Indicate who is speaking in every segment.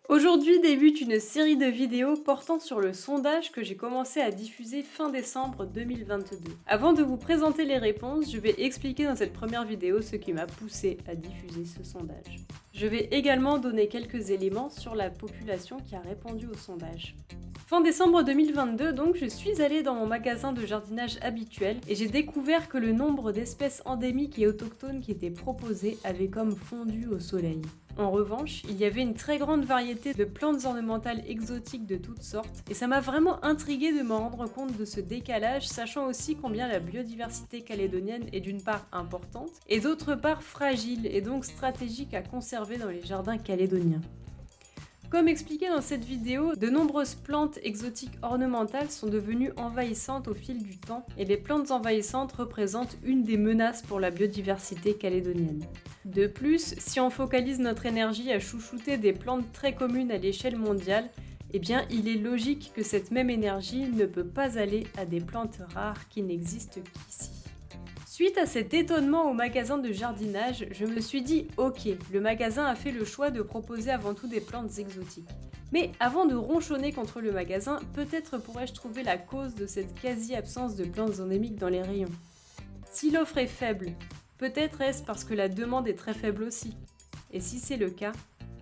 Speaker 1: Aujourd'hui débute une série de vidéos portant sur le sondage que j'ai commencé à diffuser fin décembre 2022. Avant de vous présenter les réponses, je vais expliquer dans cette première vidéo ce qui m'a poussé à diffuser ce sondage. Je vais également donner quelques éléments sur la population qui a répondu au sondage. Fin décembre 2022, donc, je suis allée dans mon magasin de jardinage habituel et j'ai découvert que le nombre d'espèces endémiques et autochtones qui étaient proposées avait comme fondu au soleil. En revanche, il y avait une très grande variété de plantes ornementales exotiques de toutes sortes, et ça m'a vraiment intriguée de me rendre compte de ce décalage, sachant aussi combien la biodiversité calédonienne est d'une part importante, et d'autre part fragile, et donc stratégique à conserver dans les jardins calédoniens. Comme expliqué dans cette vidéo, de nombreuses plantes exotiques ornementales sont devenues envahissantes au fil du temps et les plantes envahissantes représentent une des menaces pour la biodiversité calédonienne. De plus, si on focalise notre énergie à chouchouter des plantes très communes à l'échelle mondiale, eh bien il est logique que cette même énergie ne peut pas aller à des plantes rares qui n'existent qu'ici. Suite à cet étonnement au magasin de jardinage, je me suis dit ok, le magasin a fait le choix de proposer avant tout des plantes exotiques. Mais avant de ronchonner contre le magasin, peut-être pourrais-je trouver la cause de cette quasi-absence de plantes endémiques dans les rayons. Si l'offre est faible, peut-être est-ce parce que la demande est très faible aussi. Et si c'est le cas,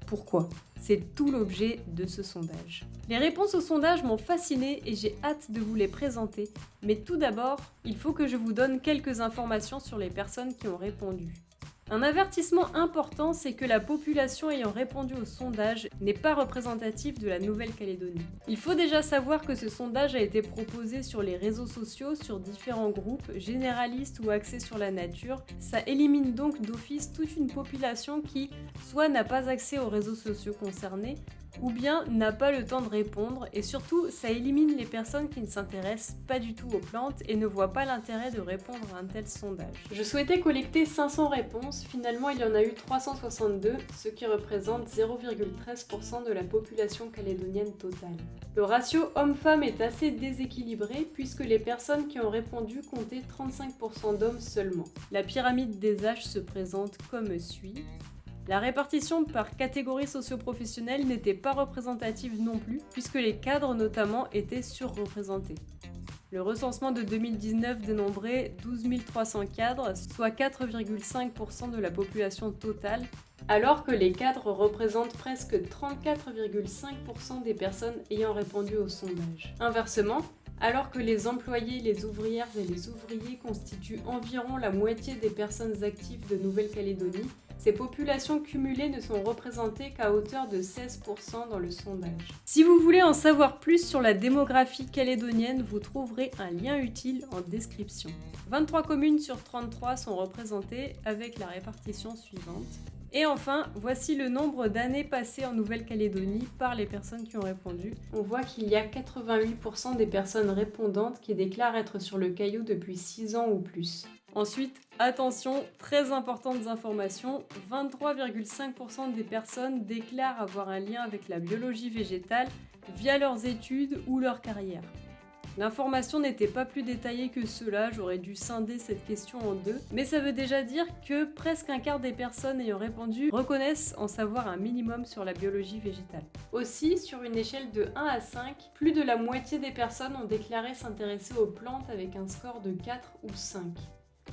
Speaker 1: pourquoi ? C'est tout l'objet de ce sondage. Les réponses au sondage m'ont fascinée et j'ai hâte de vous les présenter. Mais tout d'abord, il faut que je vous donne quelques informations sur les personnes qui ont répondu. Un avertissement important, c'est que la population ayant répondu au sondage n'est pas représentative de la Nouvelle-Calédonie. Il faut déjà savoir que ce sondage a été proposé sur les réseaux sociaux, sur différents groupes, généralistes ou axés sur la nature. Ça élimine donc d'office toute une population qui, soit n'a pas accès aux réseaux sociaux concernés, ou bien n'a pas le temps de répondre, et surtout ça élimine les personnes qui ne s'intéressent pas du tout aux plantes et ne voient pas l'intérêt de répondre à un tel sondage. Je souhaitais collecter 500 réponses, finalement il y en a eu 362, ce qui représente 0,13% de la population calédonienne totale. Le ratio homme-femme est assez déséquilibré puisque les personnes qui ont répondu comptaient 35% d'hommes seulement. La pyramide des âges se présente comme suit. La répartition par catégorie socio-professionnelle n'était pas représentative non plus, puisque les cadres notamment étaient surreprésentés. Le recensement de 2019 dénombrait 12 300 cadres, soit 4,5% de la population totale, alors que les cadres représentent presque 34,5% des personnes ayant répondu au sondage. Inversement, alors que les employés, les ouvrières et les ouvriers constituent environ la moitié des personnes actives de Nouvelle-Calédonie, ces populations cumulées ne sont représentées qu'à hauteur de 16% dans le sondage. Si vous voulez en savoir plus sur la démographie calédonienne, vous trouverez un lien utile en description. 23 communes sur 33 sont représentées avec la répartition suivante. Et enfin, voici le nombre d'années passées en Nouvelle-Calédonie par les personnes qui ont répondu. On voit qu'il y a 88% des personnes répondantes qui déclarent être sur le Caillou depuis 6 ans ou plus. Ensuite, attention, très importantes informations, 23,5% des personnes déclarent avoir un lien avec la biologie végétale via leurs études ou leur carrière. L'information n'était pas plus détaillée que cela, j'aurais dû scinder cette question en deux, mais ça veut déjà dire que presque un quart des personnes ayant répondu reconnaissent en savoir un minimum sur la biologie végétale. Aussi, sur une échelle de 1 à 5, plus de la moitié des personnes ont déclaré s'intéresser aux plantes avec un score de 4 ou 5.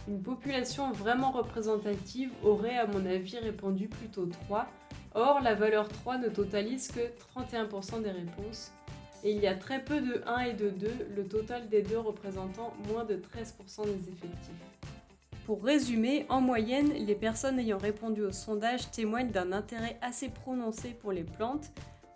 Speaker 1: Une population vraiment représentative aurait à mon avis répondu plutôt 3, or la valeur 3 ne totalise que 31% des réponses. Et il y a très peu de 1 et de 2, le total des deux représentant moins de 13% des effectifs. Pour résumer, en moyenne, les personnes ayant répondu au sondage témoignent d'un intérêt assez prononcé pour les plantes,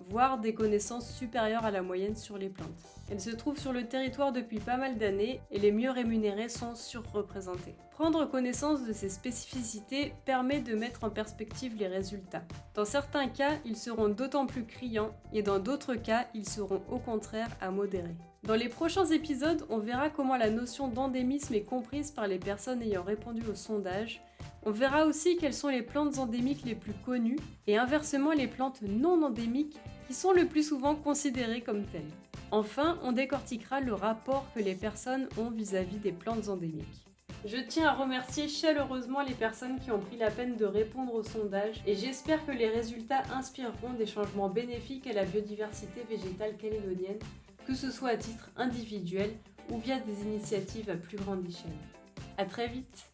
Speaker 1: voire des connaissances supérieures à la moyenne sur les plantes. Elles se trouvent sur le territoire depuis pas mal d'années et les mieux rémunérées sont surreprésentées. Prendre connaissance de ces spécificités permet de mettre en perspective les résultats. Dans certains cas, ils seront d'autant plus criants et dans d'autres cas, ils seront au contraire à modérer. Dans les prochains épisodes, on verra comment la notion d'endémisme est comprise par les personnes ayant répondu au sondage. On verra aussi quelles sont les plantes endémiques les plus connues et inversement les plantes non endémiques qui sont le plus souvent considérées comme telles. Enfin, on décortiquera le rapport que les personnes ont vis-à-vis des plantes endémiques. Je tiens à remercier chaleureusement les personnes qui ont pris la peine de répondre au sondage et j'espère que les résultats inspireront des changements bénéfiques à la biodiversité végétale calédonienne, que ce soit à titre individuel ou via des initiatives à plus grande échelle. À très vite!